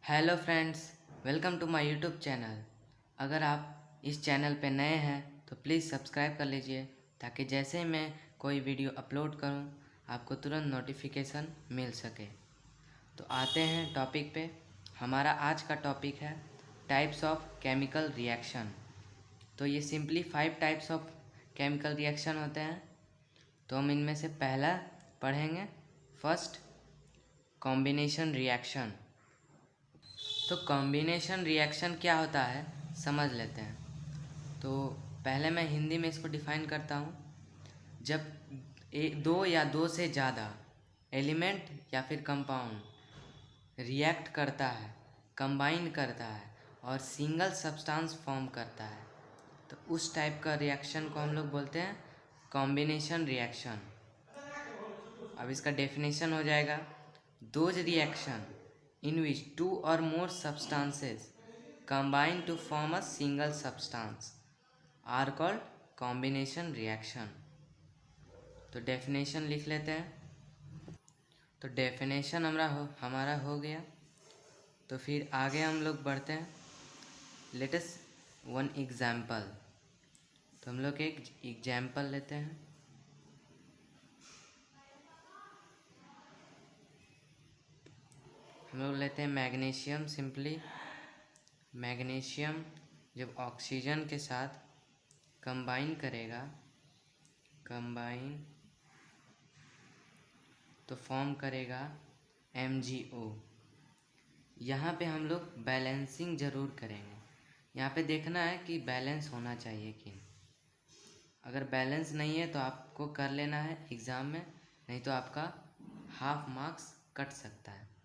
Hello friends, welcome to my YouTube channel. अगर आप इस चैनल पे नए हैं तो प्लीज़ सब्सक्राइब कर लीजिए ताकि जैसे ही मैं कोई वीडियो अपलोड करूं आपको तुरंत नोटिफिकेशन मिल सके। तो आते हैं टॉपिक पे। हमारा आज का टॉपिक है टाइप्स ऑफ केमिकल रिएक्शन। तो ये simply 5 types of chemical reaction होते हैं। तो हम इनमें से पहला पढ़ेंगे, फर्स्ट कॉम्बिनेशन रिएक्शन। तो कॉम्बिनेशन रिएक्शन क्या होता है समझ लेते हैं। तो पहले मैं हिंदी में इसको डिफाइन करता हूँ। जब दो या दो से ज़्यादा एलिमेंट या फिर कंपाउंड रिएक्ट करता है, कंबाइन करता है और सिंगल सब्सटेंस फॉर्म करता है तो उस टाइप का रिएक्शन को हम लोग बोलते हैं कॉम्बिनेशन रिएक्शन। अब इसका डेफिनेशन हो जाएगा, those reaction in which two or more substances combine to form a single substance are called combination reaction। तो डेफिनेशन लिख लेते हैं। तो डेफिनेशन हमारा हो गया। तो फिर आगे हम लोग बढ़ते हैं। Let us one example. तो हम लोग एक एग्जाम्पल लेते हैं। हम लोग लेते हैं मैग्नीशियम। सिंपली मैग्नीशियम जब ऑक्सीजन के साथ कंबाइन करेगा, कंबाइन तो फॉर्म करेगा MgO। यहाँ पे हम लोग बैलेंसिंग ज़रूर करेंगे। यहाँ पे देखना है कि बैलेंस होना चाहिए कि अगर बैलेंस नहीं है तो आपको कर लेना है एग्ज़ाम में, नहीं तो आपका हाफ मार्क्स कट सकता है।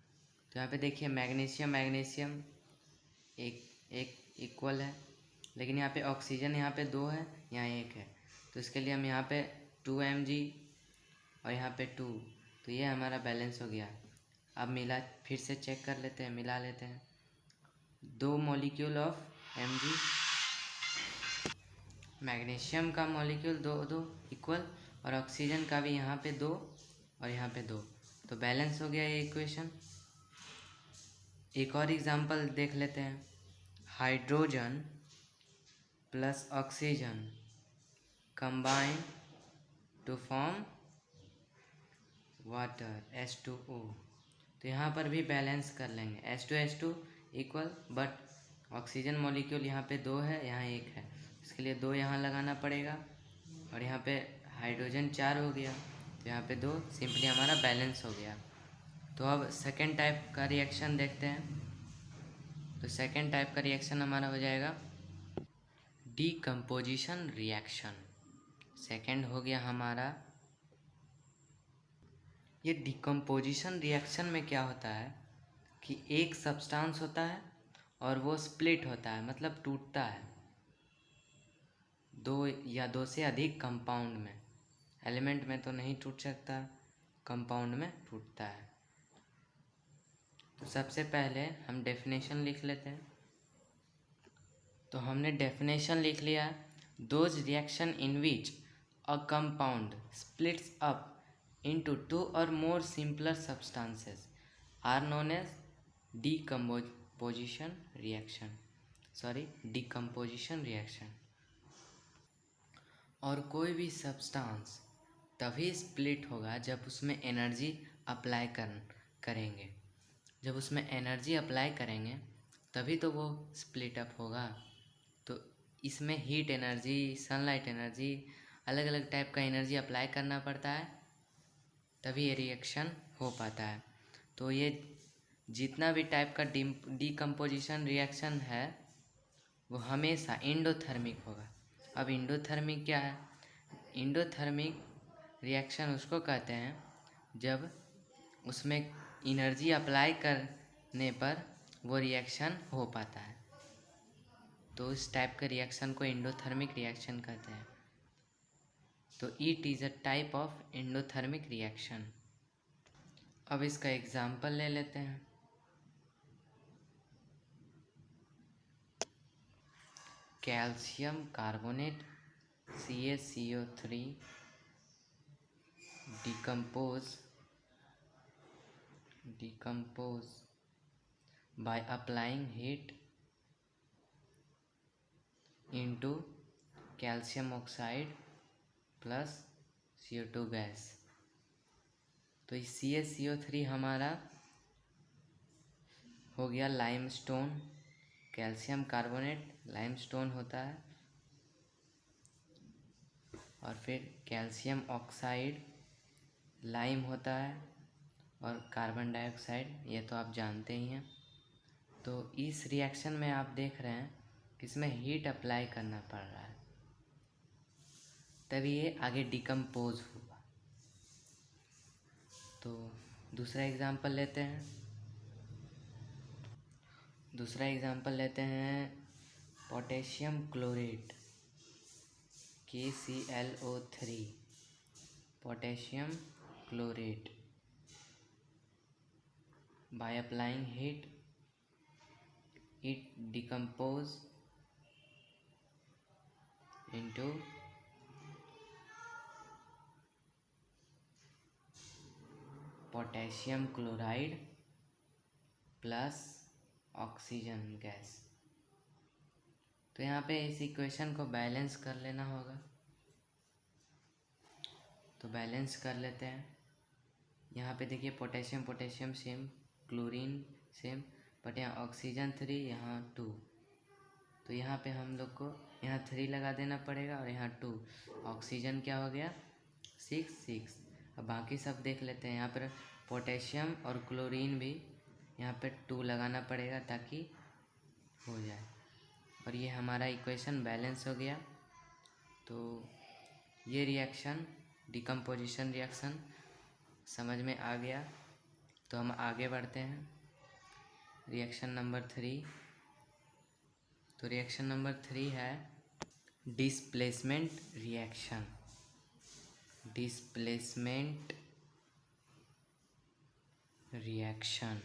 तो यहाँ पे देखिए मैग्नीशियम मैग्नीशियम एक एक इक्वल है, लेकिन यहाँ पे ऑक्सीजन यहाँ पे 2 है, यहाँ 1 है। तो इसके लिए हम यहाँ पे 2 Mg और यहाँ पे 2, तो ये हमारा बैलेंस हो गया। अब मिला, फिर से चेक कर लेते हैं, मिला लेते हैं। 2 मॉलिक्यूल ऑफ Mg, मैग्नीशियम का मॉलिक्यूल 2 इक्वल और ऑक्सीजन का भी यहाँ पे 2 और यहाँ पे 2, तो बैलेंस हो गया ये इक्वेशन। एक और एग्जांपल देख लेते हैं। Hydrogen plus oxygen combine to form water H2O। तो यहाँ पर भी बैलेंस कर लेंगे, H2 equal, but oxygen molecule यहाँ पे 2 है, यहाँ 1 है, इसके लिए 2 यहाँ लगाना पड़ेगा और यहाँ पे हाइड्रोजन 4 हो गया, तो यहाँ पे 2, सिंपली हमारा बैलेंस हो गया। तो अब सेकेंड टाइप का रिएक्शन देखते हैं। तो सेकेंड टाइप का रिएक्शन हमारा हो जाएगा डीकम्पोजिशन रिएक्शन। सेकेंड हो गया हमारा। ये डीकम्पोजिशन रिएक्शन में क्या होता है कि एक सब्सटेंस होता है और वो स्प्लिट होता है, मतलब टूटता है 2 या 2 से अधिक कंपाउंड में। एलिमेंट में तो नहीं टूट सकता, कंपाउंड में टूटता है। तो सबसे पहले हम डेफिनेशन लिख लेते हैं। तो हमने डेफिनेशन लिख लिया, those reaction in which a compound splits up into 2 or more simpler substances are known as decomposition reaction। और कोई भी सब्सटेंस तभी स्प्लिट होगा जब उसमें एनर्जी अप्लाई करेंगे। जब उसमें एनर्जी अप्लाई करेंगे तभी तो वो स्प्लिट अप होगा। तो इसमें हीट एनर्जी, सनलाइट एनर्जी, अलग अलग टाइप का एनर्जी अप्लाई करना पड़ता है, तभी ये रिएक्शन हो पाता है। तो ये जितना भी टाइप का डीकम्पोजिशन रिएक्शन है वो हमेशा एंडोथर्मिक होगा। अब एंडोथर्मिक क्या है? एंडोथर्मिक रिएक्शन उसको कहते हैं जब उसमें एनर्जी अप्लाई करने पर वो रिएक्शन हो पाता है। तो इस टाइप के रिएक्शन को एंडोथर्मिक रिएक्शन कहते हैं। तो it is a type of endothermic reaction. अब इसका एग्जाम्पल ले लेते हैं। Calcium carbonate CaCO3 decompose by applying heat into calcium oxide plus CO2 gas. तो इस CaCO3 हमारा हो गया लाइमस्टोन, कैल्शियम कार्बोनेट लाइमस्टोन होता है, और फिर कैल्शियम ऑक्साइड लाइम होता है, और कार्बन डाइऑक्साइड ये तो आप जानते ही हैं। तो इस रिएक्शन में आप देख रहे हैं कि इसमें हीट अप्लाई करना पड़ रहा है, तभी ये आगे डिकम्पोज होगा। तो दूसरा एग्जांपल लेते हैं potassium chlorate KClO3, potassium chlorate by applying heat it decompose into potassium chloride plus oxygen gas. तो यहाँ पे इस इक्वेशन को बैलेंस कर लेना होगा, तो बैलेंस कर लेते हैं। यहाँ पे देखिए potassium same, chlorine same, but यहाँ ऑक्सीजन 3, यहाँ 2। तो यहाँ पे हम लोग को यहाँ 3 लगा देना पड़ेगा, और यहाँ 2। ऑक्सीजन क्या हो गया 6। अब बाकी सब देख लेते हैं। यहाँ पर पोटेशियम और क्लोरीन भी यहाँ पे 2 लगाना पड़ेगा ताकि हो जाए, और ये हमारा इक्वेशन बैलेंस हो गया। तो ये रिएक्शन डिकम्पोजिशन रिएक्शन समझ में आ गया। तो हम आगे बढ़ते हैं रिएक्शन नंबर 3। तो रिएक्शन नंबर 3 है डिस्प्लेसमेंट रिएक्शन। Displacement reaction.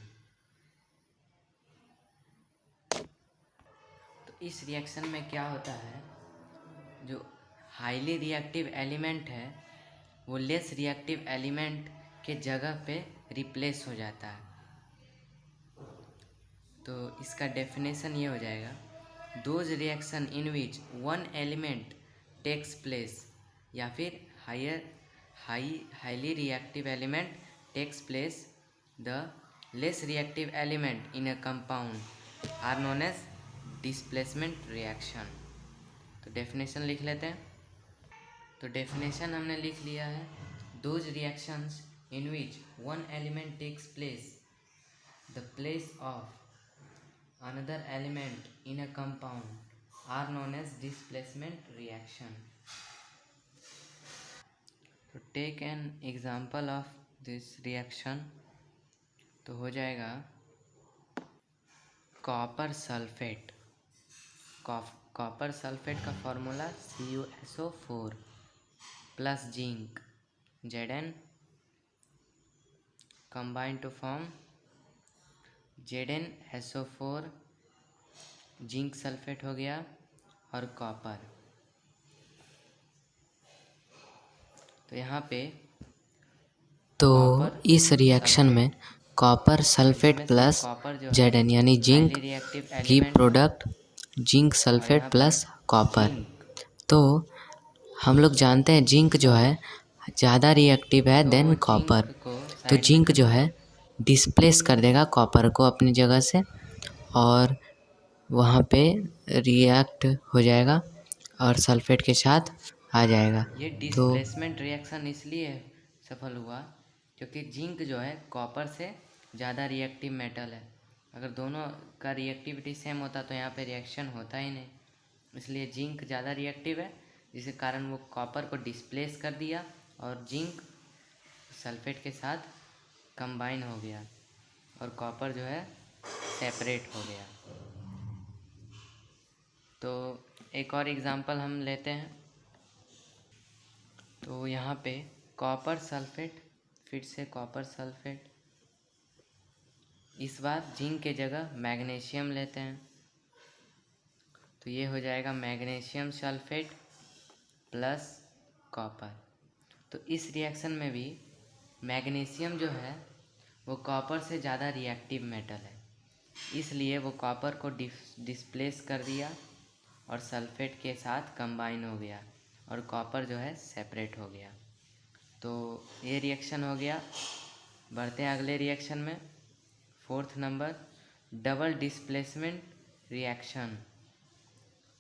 तो इस रिएक्शन में क्या होता है, जो हाईली रिएक्टिव एलिमेंट है वो लेस रिएक्टिव एलिमेंट के जगह पे रिप्लेस हो जाता है। तो इसका डेफिनेशन ये हो जाएगा, those reaction in which one element takes place, या फिर highly reactive element takes place the less reactive element in a compound are known as displacement reaction. तो डेफिनेशन लिख लेते हैं। तो डेफिनेशन हमने लिख लिया है, those reactions in which one element takes place the place of another element in a compound are known as displacement reaction. तो take an example of this reaction। तो हो जाएगा कॉपर सल्फेट। कॉपर सल्फेट का formula CuSO4 plus zinc Zn combine to form ZnSO4, zinc sulphate हो गया, और copper. तो यहाँ पे तो इस रिएक्शन में कॉपर सल्फेट प्लस Zn यानी जिंक की product zinc sulphate plus copper. तो हम लोग जानते हैं जिंक जो है ज़्यादा रिएक्टिव है देन कॉपर। तो जिंक जो है डिस्प्लेस कर देगा कॉपर को अपनी जगह से, और वहाँ पे रिएक्ट हो जाएगा और सल्फेट के साथ आ जाएगा। ये डिस्प्लेसमेंट रिएक्शन इसलिए सफल हुआ क्योंकि जिंक जो है कॉपर से ज़्यादा रिएक्टिव मेटल है। अगर दोनों का रिएक्टिविटी सेम होता तो यहाँ पे रिएक्शन होता ही नहीं। इसलिए जिंक ज़्यादा रिएक्टिव है, जिसके कारण वो कॉपर को डिस्प्लेस कर दिया और जिंक सल्फेट के साथ कंबाइन हो गया और कॉपर जो है सेपरेट हो गया। तो एक और एग्जांपल हम लेते हैं। तो यहाँ पे कॉपर सल्फेट, फिर से कॉपर सल्फेट, इस बार जिंक के जगह मैग्नीशियम लेते हैं। तो ये हो जाएगा मैग्नीशियम सल्फेट प्लस कॉपर। तो इस रिएक्शन में भी मैग्नीशियम जो है वो कॉपर से ज़्यादा रिएक्टिव मेटल है, इसलिए वो कॉपर को डिस्प्लेस कर दिया और सल्फेट के साथ कंबाइन हो गया और कॉपर जो है सेपरेट हो गया। तो ये रिएक्शन हो गया। बढ़ते हैं अगले रिएक्शन में। Fourth number, double displacement reaction.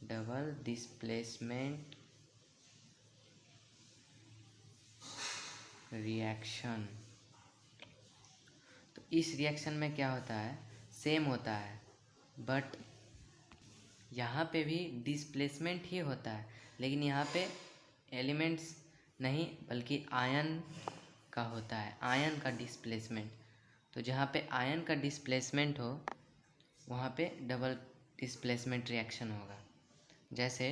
Double displacement reaction. तो इस रिएक्शन में क्या होता है, सेम होता है, बट यहाँ पे भी डिस्प्लेसमेंट ही होता है, लेकिन यहाँ पे एलिमेंट्स नहीं बल्कि आयन का होता है, आयन का डिस्प्लेसमेंट। तो जहाँ पे आयन का डिस्प्लेसमेंट हो वहाँ पे डबल डिस्प्लेसमेंट रिएक्शन होगा। जैसे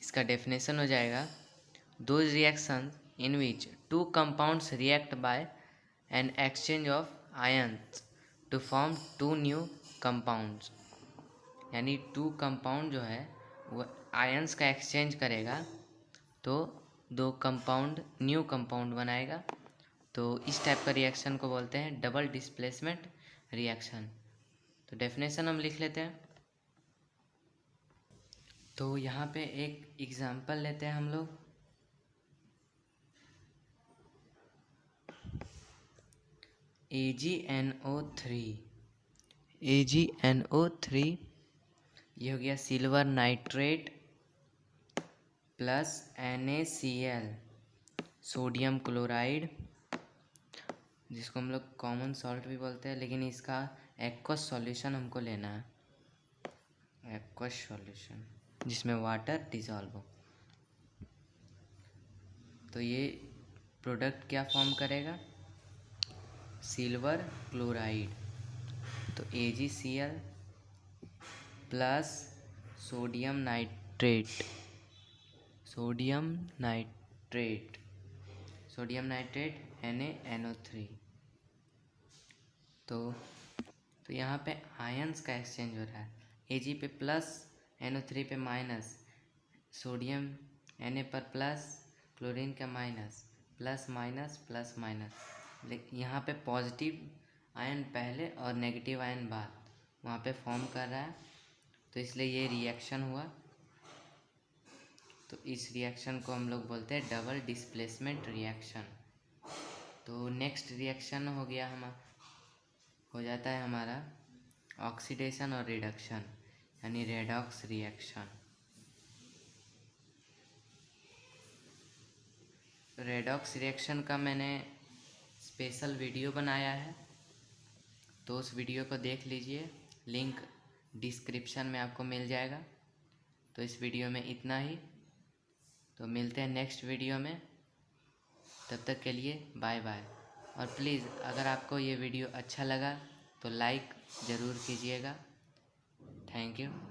इसका डेफिनेशन हो जाएगा, those reaction in which two compounds react by an exchange of ions to form two new compounds. यानी टू कंपाउंड जो है वो आयन्स का एक्सचेंज करेगा तो दो कंपाउंड न्यू कंपाउंड बनाएगा। तो इस टाइप का रिएक्शन को बोलते हैं डबल डिस्प्लेसमेंट रिएक्शन। तो डेफिनेशन हम लिख लेते हैं। तो यहाँ पे एक एग्जांपल लेते हैं हम लोग। AgNO3 ये हो गया silver nitrate plus NaCl sodium chloride, जिसको हम लोग कॉमन सॉल्ट भी बोलते हैं, लेकिन इसका एक्वस सॉल्यूशन हमको लेना है, एक्वस सॉल्यूशन जिसमें वाटर डिसॉल्व हो। तो ये प्रोडक्ट क्या फॉर्म करेगा, सिल्वर क्लोराइड। तो AgCl plus sodium nitrate, sodium nitrate NaNO3। तो यहाँ पे आयंस का एक्सचेंज हो रहा है, Ag पे प्लस NO3 पे माइनस, सोडियम Na पर प्लस, क्लोरीन का minus, plus minus plus minus. लेकिन यहाँ पे पॉजिटिव आयन पहले और नेगेटिव आयन बाद वहाँ पे फॉर्म कर रहा है, तो इसलिए ये रिएक्शन हुआ। तो इस रिएक्शन को हम लोग बोलते हैं डबल डिस्प्लेसमेंट रिएक्शन। तो नेक्स्ट रिएक्शन हो जाता है हमारा ऑक्सीडेशन और रिडक्शन, यानी रेडॉक्स रिएक्शन। रेडॉक्स रिएक्शन का मैंने स्पेशल वीडियो बनाया है, तो उस वीडियो को देख लीजिए, लिंक डिस्क्रिप्शन में आपको मिल जाएगा। तो इस वीडियो में इतना ही, तो मिलते हैं नेक्स्ट वीडियो में, तब तक के लिए बाय बाय। और प्लीज़ अगर आपको ये वीडियो अच्छा लगा तो लाइक ज़रूर कीजिएगा। Thank you.